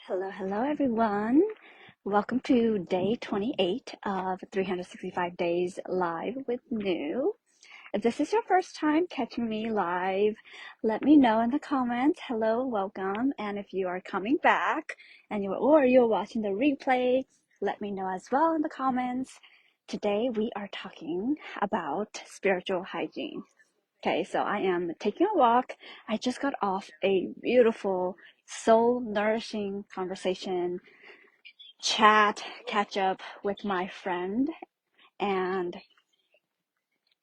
Hello everyone. Welcome to day 28 of 365 Days Live with New. If this is your first time catching me live, let me know in the comments. Hello, welcome. And if you are coming back or you're watching the replay, let me know as well in the comments. Today we are talking about spiritual hygiene. Okay, so I am taking a walk. I just got off a beautiful, soul nourishing conversation, catch up with my friend, and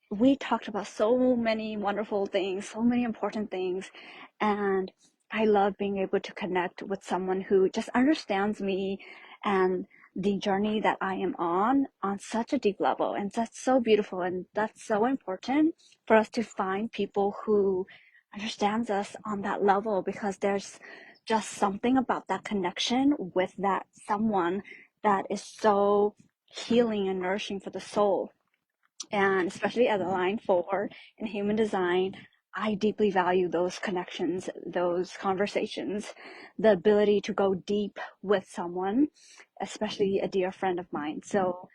we talked about so many wonderful things, so many important things, and I love being able to connect with someone who just understands me and the journey that I am on such a deep level. And that's so beautiful, and that's so important for us to find people who understands us on that level, because there's just something about that connection with that someone that is so healing and nourishing for the soul. And especially as a line 4 in human design, I deeply value those connections, those conversations, the ability to go deep with someone, especially a dear friend of mine. So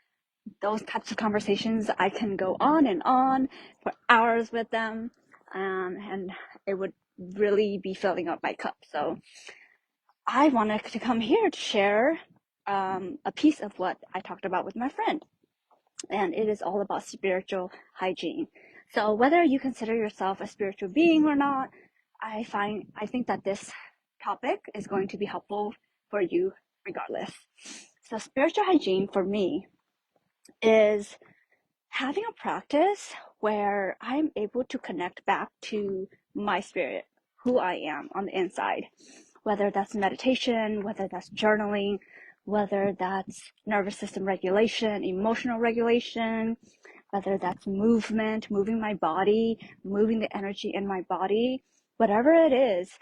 those types of conversations, I can go on and on for hours with them, and it would really be filling up my cup. So I wanted to come here to share a piece of what I talked about with my friend, and it is all about spiritual hygiene. So whether you consider yourself a spiritual being or not, I think that this topic is going to be helpful for you regardless. So spiritual hygiene for me is having a practice where I'm able to connect back to my spirit, who I am on the inside, whether that's meditation, whether that's journaling, whether that's nervous system regulation, emotional regulation, whether that's movement, moving my body, moving the energy in my body, whatever it is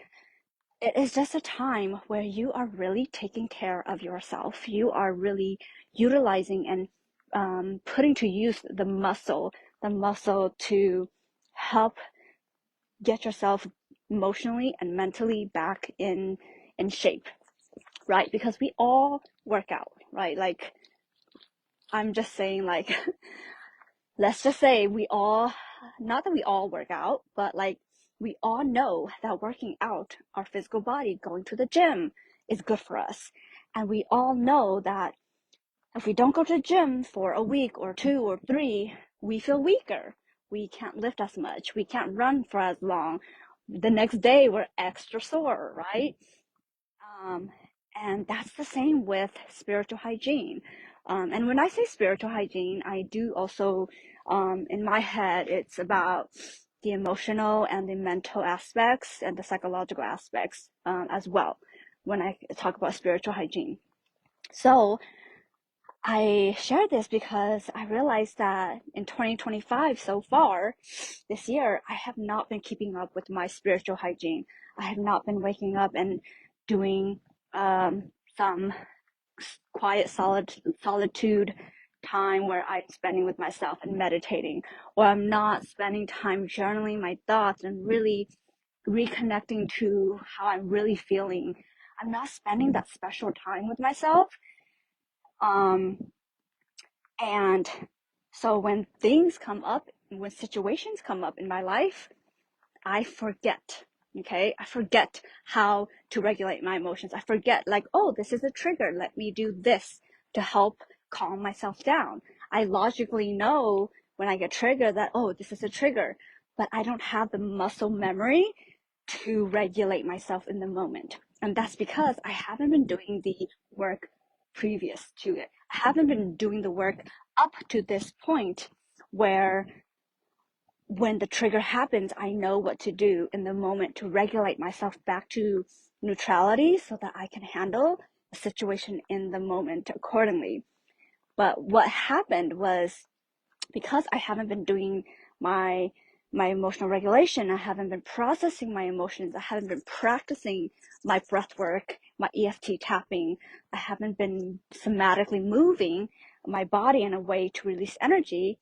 just a time where you are really taking care of yourself. You are really utilizing and putting to use the muscle to help get yourself emotionally and mentally back in shape, right? Because we all work out, right? Like, I'm just saying, like, let's just say we all, not that we all work out, but like, we all know that working out our physical body, going to the gym, is good for us. And we all know that if we don't go to the gym for a week or 2 or 3, we feel weaker. We can't lift as much. We can't run for as long. The next day, we're extra sore, right? Um, and that's the same with spiritual hygiene. And when I say spiritual hygiene, I do also, in my head, it's about the emotional and the mental aspects and the psychological aspects as well when I talk about spiritual hygiene. So I share this because I realized that in 2025 so far, this year, I have not been keeping up with my spiritual hygiene. I have not been waking up and doing some quiet solitude time where I'm spending with myself and meditating, or I'm not spending time journaling my thoughts and really reconnecting to how I'm really feeling. I'm not spending that special time with myself. Um, and so when things come up, when situations come up in my life, I forget. Okay, I forget how to regulate my emotions. I forget, like, oh, this is a trigger. Let me do this to help calm myself down. I logically know when I get triggered that, oh, this is a trigger, but I don't have the muscle memory to regulate myself in the moment. And that's because I haven't been doing the work previous to it. I haven't been doing the work up to this point where when the trigger happens, I know what to do in the moment to regulate myself back to neutrality so that I can handle the situation in the moment accordingly. But what happened was, because I haven't been doing my emotional regulation, I haven't been processing my emotions, I haven't been practicing my breath work, my EFT tapping, I haven't been somatically moving my body in a way to release energy.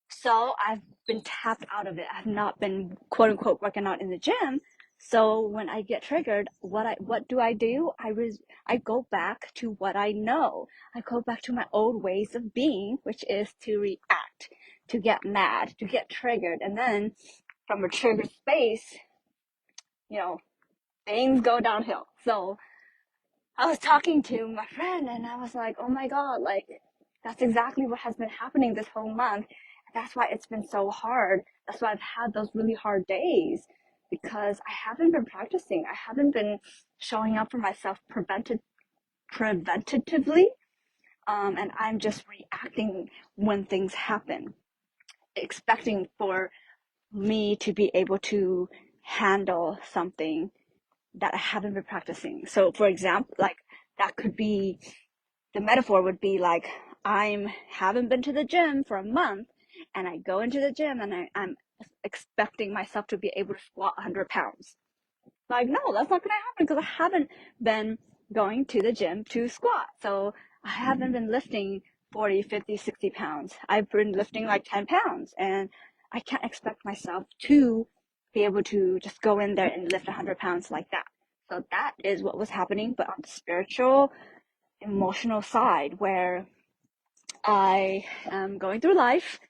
So I've been tapped out of it. I've not been, quote unquote, working out in the gym. So when I get triggered, what do? I go back to what I know. I go back to my old ways of being, which is to react, to get mad, to get triggered, and then from a triggered space, you know, things go downhill. So I was talking to my friend and I was like, oh my God, like that's exactly what has been happening this whole month. That's why it's been so hard. That's why I've had those really hard days because I haven't been practicing. I haven't been showing up for myself preventatively. And I'm just reacting when things happen, expecting for me to be able to handle something that I haven't been practicing. So, for example, like that could be the metaphor would be like I'm haven't been to the gym for a month, and I go into the gym and I'm expecting myself to be able to squat 100 pounds. Like, no, that's not going to happen because I haven't been going to the gym to squat. So I haven't been lifting 40, 50, 60 pounds. I've been lifting like 10 pounds, and I can't expect myself to be able to just go in there and lift 100 pounds like that. So that is what was happening, but on the spiritual, emotional side, where I am going through life,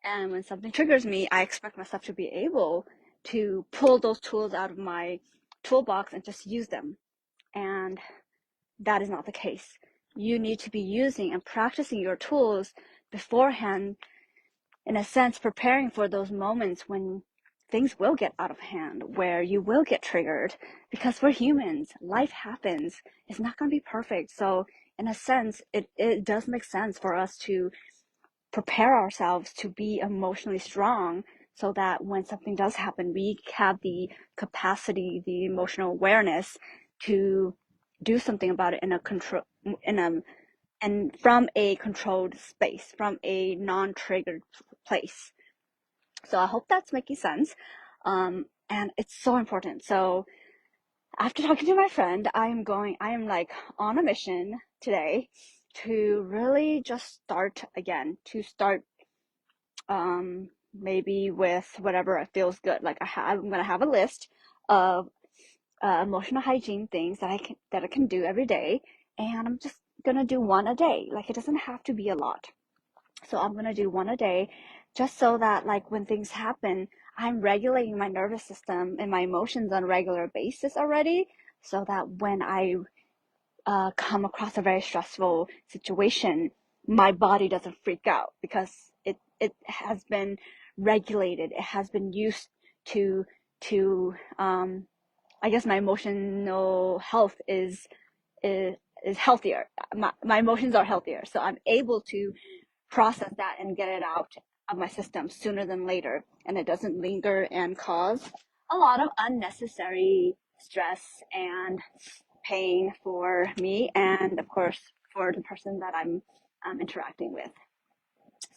and when something triggers me, I expect myself to be able to pull those tools out of my toolbox and just use them. And that is not the case. You need to be using and practicing your tools beforehand, in a sense, preparing for those moments when things will get out of hand, where you will get triggered, because we're humans. Life happens. It's not going to be perfect. So, in a sense, it does make sense for us to prepare ourselves to be emotionally strong so that when something does happen, we have the capacity, the emotional awareness to do something about it in a control, in a, and from a controlled space, from a non-triggered place. So I hope that's making sense. And it's so important. So after talking to my friend, I am like on a mission today to really just start again, to start maybe with whatever feels good. Like I'm gonna have a list of emotional hygiene things that I can do every day, and I'm just gonna do one a day. Like it doesn't have to be a lot. So I'm gonna do one a day, just so that like when things happen, I'm regulating my nervous system and my emotions on a regular basis already, so that when I come across a very stressful situation, my body doesn't freak out because it has been regulated. It has been used to to I guess my emotional health is is healthier. My emotions are healthier, so I'm able to process that and get it out of my system sooner than later, and it doesn't linger and cause a lot of unnecessary stress and pain for me, and of course for the person that I'm interacting with.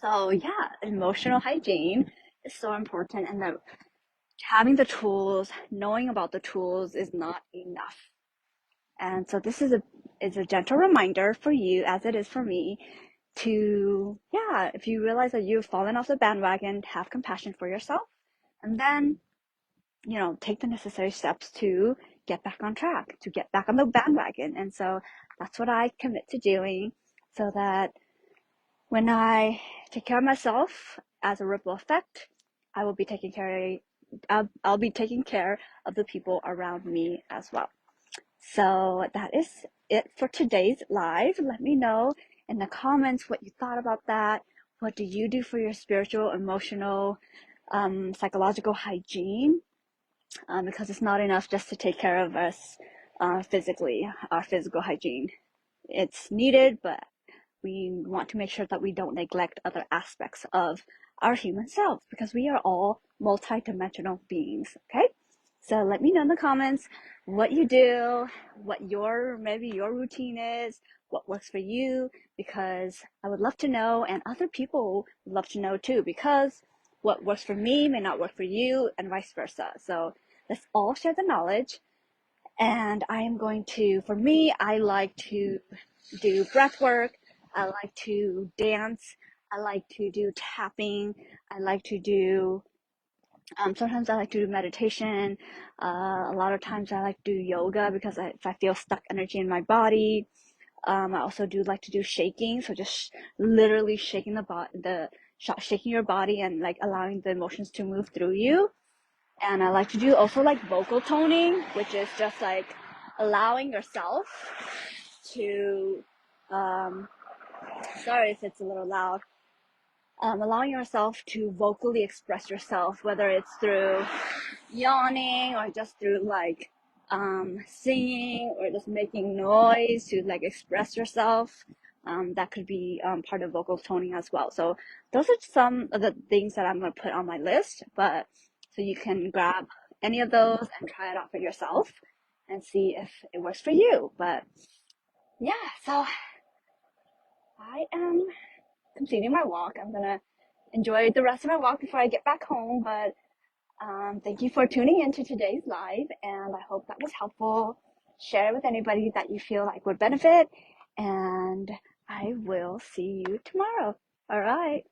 So yeah, emotional hygiene is so important, and that having the tools, knowing about the tools is not enough. And so this is a gentle reminder for you, as it is for me, to, yeah, if you realize that you've fallen off the bandwagon, have compassion for yourself, and then, take the necessary steps to get back on track, to get back on the bandwagon. And so that's what I commit to doing, so that when I take care of myself as a ripple effect, I will be taking care I'll be taking care of the people around me as well. So that is it for today's live. Let me know in the comments what you thought about that. What do you do for your spiritual, emotional, psychological hygiene? Because it's not enough just to take care of us physically, our physical hygiene. It's needed, but we want to make sure that we don't neglect other aspects of our human self, because we are all multidimensional beings. Okay, so let me know in the comments what you do, what maybe your routine is, what works for you, because I would love to know, and other people would love to know too, because what works for me may not work for you, and vice versa. So let's all share the knowledge. And I am going to, for me, I like to do breath work. I like to dance. I like to do tapping. I like to do Sometimes I like to do meditation. A lot of times I like to do yoga because if I feel stuck energy in my body. I also do like to do shaking, so just literally shaking shaking your body and like allowing the emotions to move through you. And I like to do also like vocal toning, which is just like allowing yourself to, um, sorry if it's a little loud, allowing yourself to vocally express yourself, whether it's through yawning or just through like singing or just making noise to like express yourself. That could be part of vocal toning as well. So those are some of the things that I'm going to put on my list, but so you can grab any of those and try it out for yourself and see if it works for you. But yeah, so I am completing my walk. I'm gonna enjoy the rest of my walk before I get back home, but thank you for tuning into today's live, and I hope that was helpful. Share it with anybody that you feel like would benefit, and I will see you tomorrow. All right.